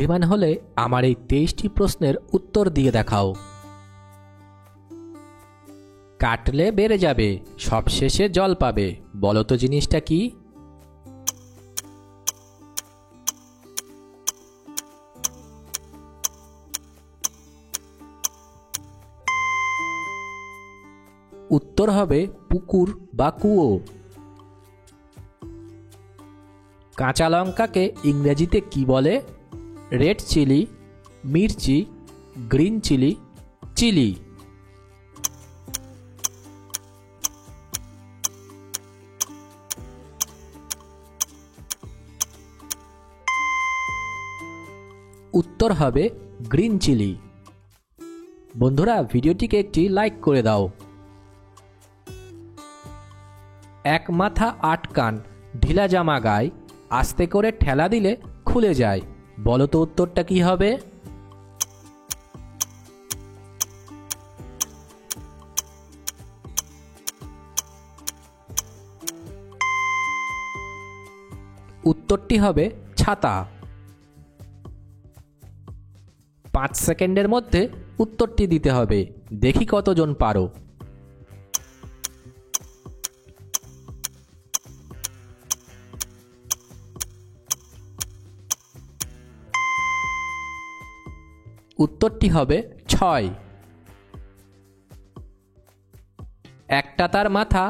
বুদ্ধিমান হলে আমার এই 23টি প্রশ্নের উত্তর দিয়ে দেখাও। কাটলে বেড়ে যাবে, সবশেষে জল পাবে, বলো তো জিনিসটা কি? উত্তর হবে পুকুর বা কুয়ো। কাঁচা লঙ্কাকে ইংরেজিতে কি বলে? রেড চিলি, মির্চি, গ্রিন চিলি, চিলি। উত্তর হবে গ্রিন চিলি। বন্ধুরা, ভিডিওটিকে একটি লাইক করে দাও। এক মাথা 8 কান, ঢিলা জামা গায়ে, আস্তে করে ঠেলা দিলে খুলে যায়, বলো তো উত্তরটা কি হবে? উত্তরটি হবে ছাতা। 5 সেকেন্ডের মধ্যে উত্তরটি দিতে হবে, দেখি কতজন পারো। উত্তরটি হবে 6। একটা তার মাথা,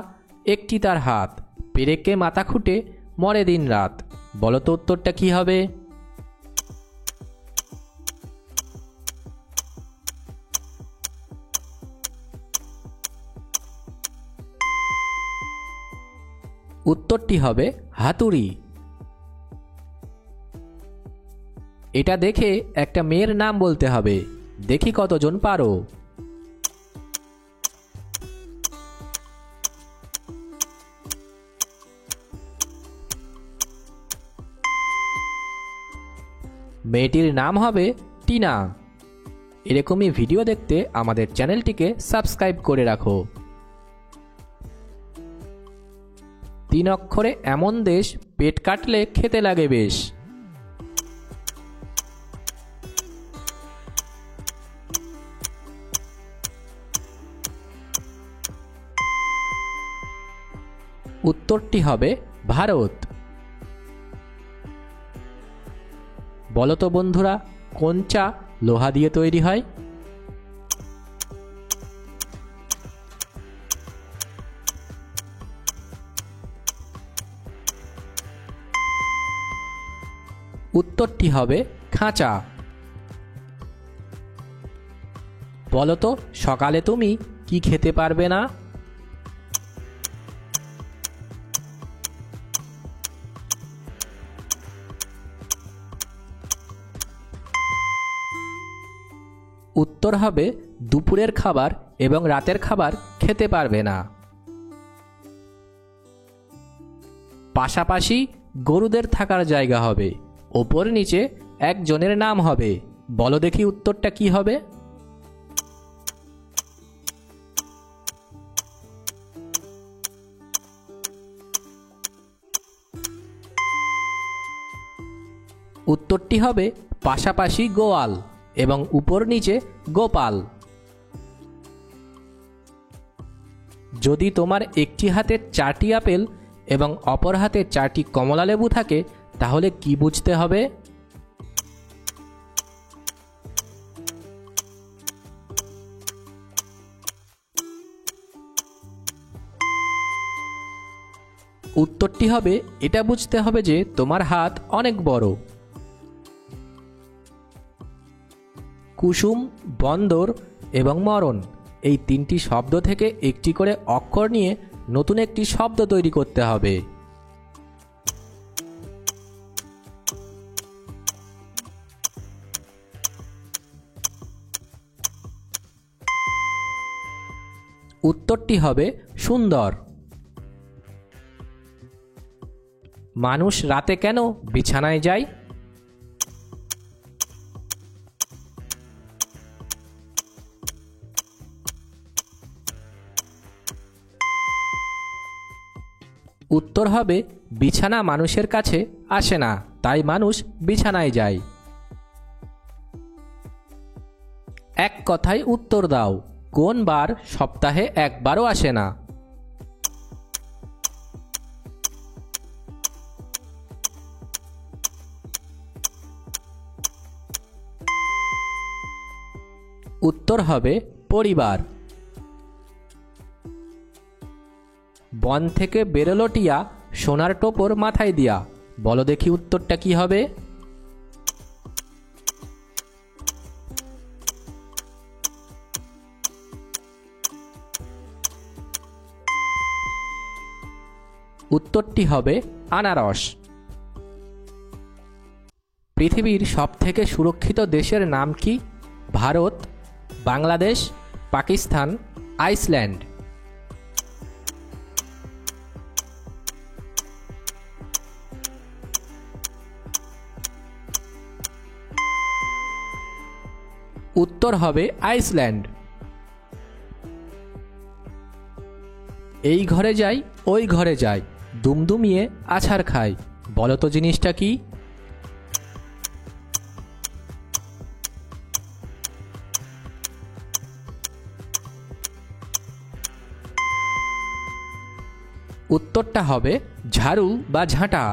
একটি তার হাত, পেরেকে মাথা খুঁটে মরে দিন রাত, বলো তো উত্তরটা কি হবে? উত্তরটি হবে হাতুড়ি। এটা দেখে একটা মেয়ের নাম বলতে হবে, দেখি কতজন পারো। মেয়েটির নাম হবে টিনা। এরকমই ভিডিও দেখতে আমাদের চ্যানেলটিকে সাবস্ক্রাইব করে রাখো। 3 অক্ষরে এমন দেশ, পেট কাটলে খেতে লাগে বেশ। উত্তরটি হবে ভারত। বলো তো বন্ধুরা, কোন চা লোহা দিয়ে তৈরি হয়? উত্তরটি হবে খাঁচা। বলো তো সকালে তুমি কি খেতে পারবে না? উত্তর হবে দুপুরের খাবার এবং রাতের খাবার খেতে পারবে না। পাশাপাশি গরুদের থাকার জায়গা হবে, ওপর নিচে একজনের নাম হবে, বলো দেখি উত্তরটা কি হবে? উত্তরটি হবে পাশাপাশি গোয়াল এবং উপর নিচে গোপাল। যদি তোমার একটি হাতে 4টি আপেল এবং অপর হাতে 4টি কমলা লেবু থাকে, তাহলে কি বুঝতে হবে? উত্তরটি হবে, এটা বুঝতে হবে যে তোমার হাত অনেক বড়। কুসুম, বন্দর এবং মরণ, এই 3টি শব্দ থেকে একটি করে অক্ষর নিয়ে নতুন একটি শব্দ তৈরি করতে হবে। উত্তরটি হবে সুন্দর। মানুষ রাতে কেন বিছানায় যায়? উত্তর হবে বিছানা মানুষের কাছে আসে না, তাই মানুষ বিছানায় যায়। এক কথায় উত্তর দাও, কোন বার সপ্তাহে একবারও আসে না? উত্তর হবে পরিবার। বন থেকে বেরোলো টিয়া, সোনার টোপর মাথায় দিয়া। বলো দেখি উত্তরটা কি হবে? উত্তরটি হবে আনারস। পৃথিবীর সবথেকে সুরক্ষিত দেশের নাম কি? ভারত, বাংলাদেশ, পাকিস্তান, আইসল্যান্ড। উত্তর হবে আইসল্যান্ড। এই ঘরে যাই ওই ঘরে যাই, দুমদুমিয়ে আছাড় খাই। বলো তো জিনিসটা কি? উত্তরটা হবে ঝাড়ু বা ঝাঁটা।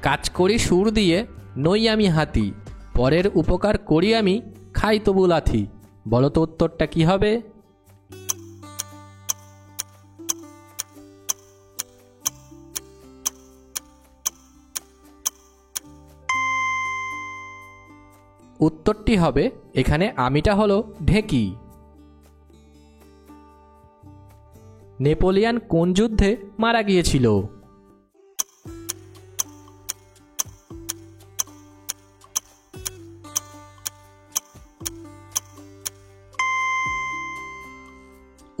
কাজ করি সুর দিয়ে, নই আমি হাতি, পরের উপকার করি আমি, খাই তবু লাথি। বলো তো উত্তরটা কি হবে? উত্তরটি হবে এখানে আমিটা হলো ঢেঁকি। নেপোলিয়ান কোন যুদ্ধে মারা গিয়েছিল?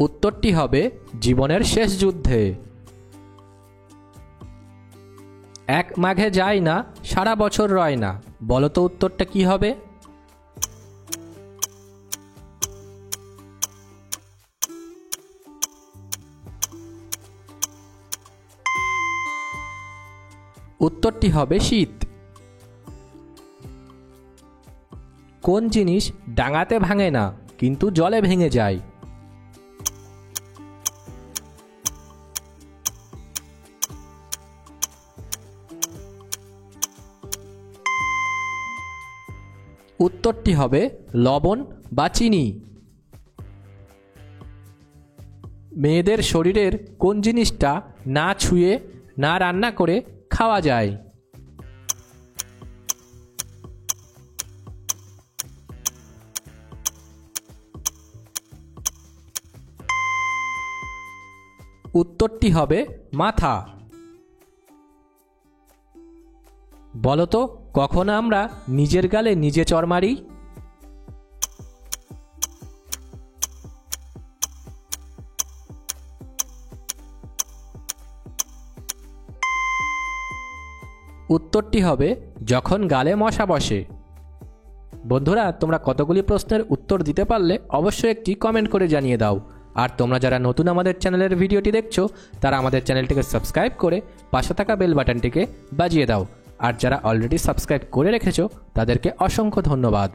উত্তরটি হবে জীবনের শেষ যুদ্ধে। এক মাঘে যায় না, সারা বছর রয় না। বলো তো উত্তরটা কি হবে? উত্তরটি হবে শীত। কোন জিনিস ডাঙাতে ভাঙে না কিন্তু জলে ভেঙে যায়? উত্তরটি হবে লবণ বা চিনি। মেয়েদের শরীরের কোন জিনিসটা না ছুঁয়ে না রান্না করে খাওয়া যায়? উত্তরটি হবে মাথা। বলো তো কখন আমরা নিজের গালে নিজে চড় মারি? উত্তরটি হবে যখন গালে মশা বসে। বন্ধুরা, তোমরা কতগুলি প্রশ্নের উত্তর দিতে পারলে অবশ্যই একটি কমেন্ট করে জানিয়ে দাও। আর তোমরা যারা নতুন আমাদের চ্যানেলের ভিডিওটি দেখছো, তারা আমাদের চ্যানেলটিকে সাবস্ক্রাইব করে পাশে থাকা বেল বাটনটিকে বাজিয়ে দাও। আর যারা অলরেডি সাবস্ক্রাইব করে রেখেছো, তাদেরকে অসংখ্য ধন্যবাদ।